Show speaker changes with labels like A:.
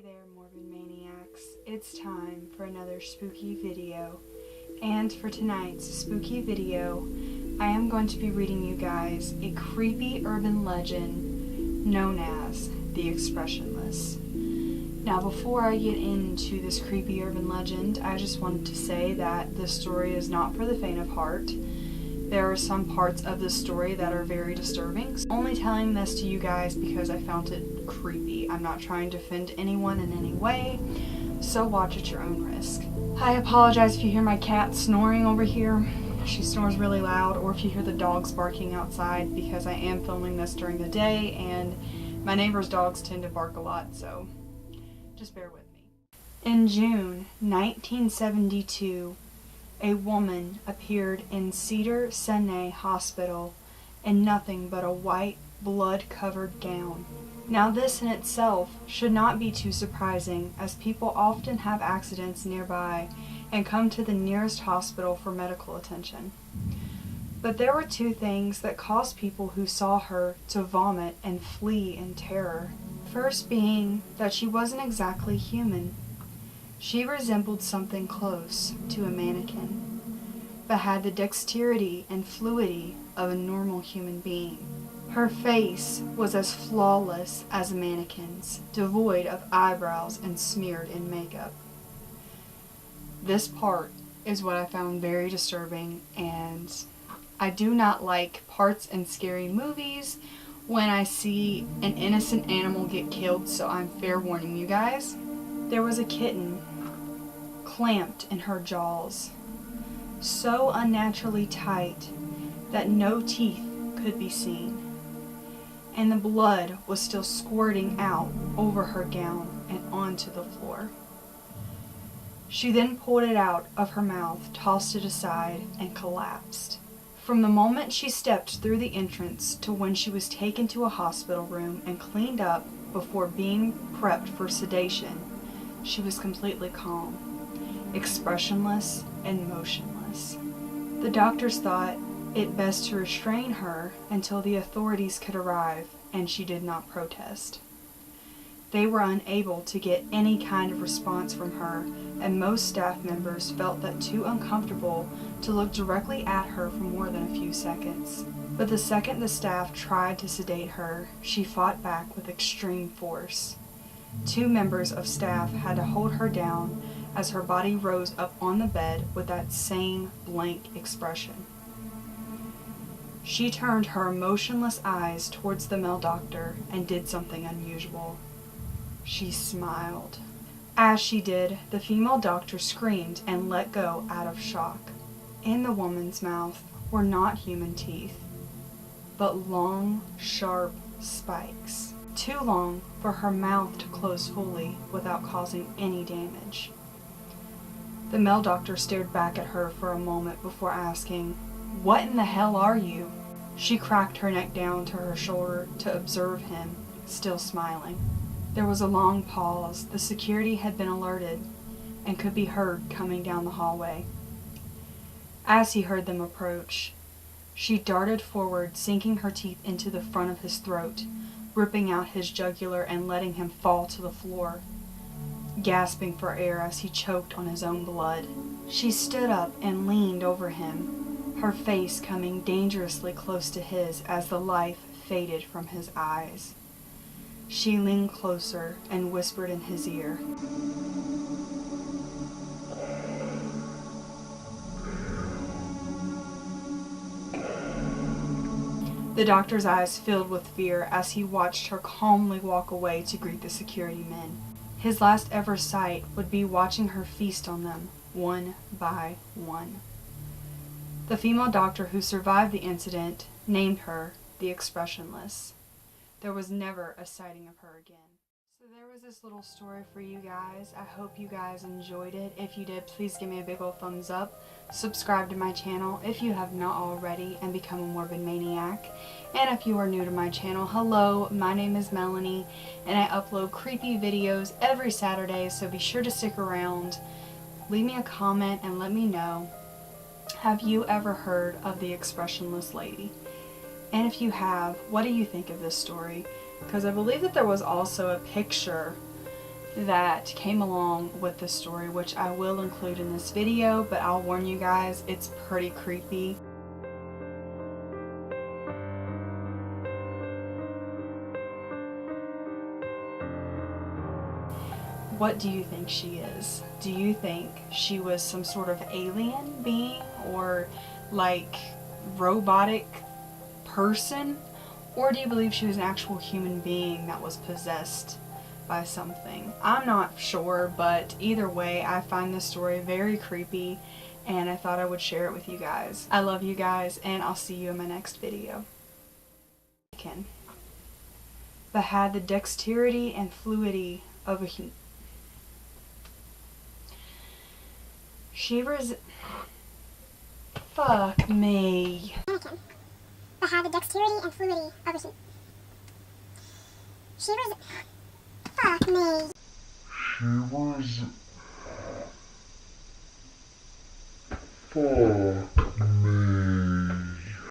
A: Hey there, Morbid Maniacs. It's time for another spooky video. And for tonight's spooky video, I am going to be reading you guys a creepy urban legend known as the Expressionless. Now, before I get into this creepy urban legend, I just wanted to say that this story is not for the faint of heart. There are some parts of this story that are very disturbing. I'm only telling this to you guys because I found it creepy. I'm not trying to offend anyone in any way, so watch at your own risk. I apologize if you hear my cat snoring over here. She snores really loud, or if you hear the dogs barking outside, because I am filming this during the day and my neighbor's dogs tend to bark a lot, so just bear with me. In June 1972, a woman appeared in Cedars-Sinai Hospital in nothing but a white, blood-covered gown. Now this in itself should not be too surprising, as people often have accidents nearby and come to the nearest hospital for medical attention. But there were two things that caused people who saw her to vomit and flee in terror. First being that she wasn't exactly human. She resembled something close to a mannequin, but had the dexterity and fluidity of a normal human being. Her face was as flawless as a mannequin's, devoid of eyebrows and smeared in makeup. This part is what I found very disturbing, and I do not like parts in scary movies when I see an innocent animal get killed, so I'm fair warning you guys. There was a kitten clamped in her jaws, so unnaturally tight that no teeth could be seen, and the blood was still squirting out over her gown and onto the floor. She then pulled it out of her mouth, tossed it aside, and collapsed. From the moment she stepped through the entrance to when she was taken to a hospital room and cleaned up before being prepped for sedation, she was completely calm, expressionless, and motionless. The doctors thought it best to restrain her until the authorities could arrive, and she did not protest. They were unable to get any kind of response from her, and most staff members felt that too uncomfortable to look directly at her for more than a few seconds. But the second the staff tried to sedate her, she fought back with extreme force. Two members of staff had to hold her down as her body rose up on the bed with that same blank expression. She turned her emotionless eyes towards the male doctor and did something unusual. She smiled. As she did, the female doctor screamed and let go out of shock. In the woman's mouth were not human teeth, but long, sharp spikes. Too long for her mouth to close fully without causing any damage. The male doctor stared back at her for a moment before asking, "What in the hell are you?" She cracked her neck down to her shoulder to observe him, still smiling. There was a long pause. The security had been alerted and could be heard coming down the hallway. As he heard them approach, she darted forward, sinking her teeth into the front of his throat, ripping out his jugular and letting him fall to the floor, gasping for air as he choked on his own blood. She stood up and leaned over him, her face coming dangerously close to his as the life faded from his eyes. She leaned closer and whispered in his ear, The doctor's eyes filled with fear as he watched her calmly walk away to greet the security men. His last ever sight would be watching her feast on them, one by one. The female doctor who survived the incident named her the Expressionless. There was never a sighting of her again. So there was this little story for you guys. I hope you guys enjoyed it. If you did, please give me a big old thumbs up. Subscribe to my channel if you have not already and become a Morbid Maniac. And if you are new to my channel, hello, my name is Melanie and I upload creepy videos every Saturday, so be sure to stick around. Leave me a comment and let me know, have you ever heard of the Expressionless lady? And if you have, what do you think of this story? Because I believe that there was also a picture that came along with the story, which I will include in this video, but I'll warn you guys, it's pretty creepy. What do you think she is? Do you think she was some sort of alien being or like robotic person? Or do you believe she was an actual human being that was possessed by something? I'm not sure, but either way, I find this story very creepy and I thought I would share it with you guys. I love you guys and I'll see you in my next video. But had the dexterity and fluidity of a human. Fuck me.
B: Anakin, but had the dexterity and fluidity of a human. Fuck me. Fuck.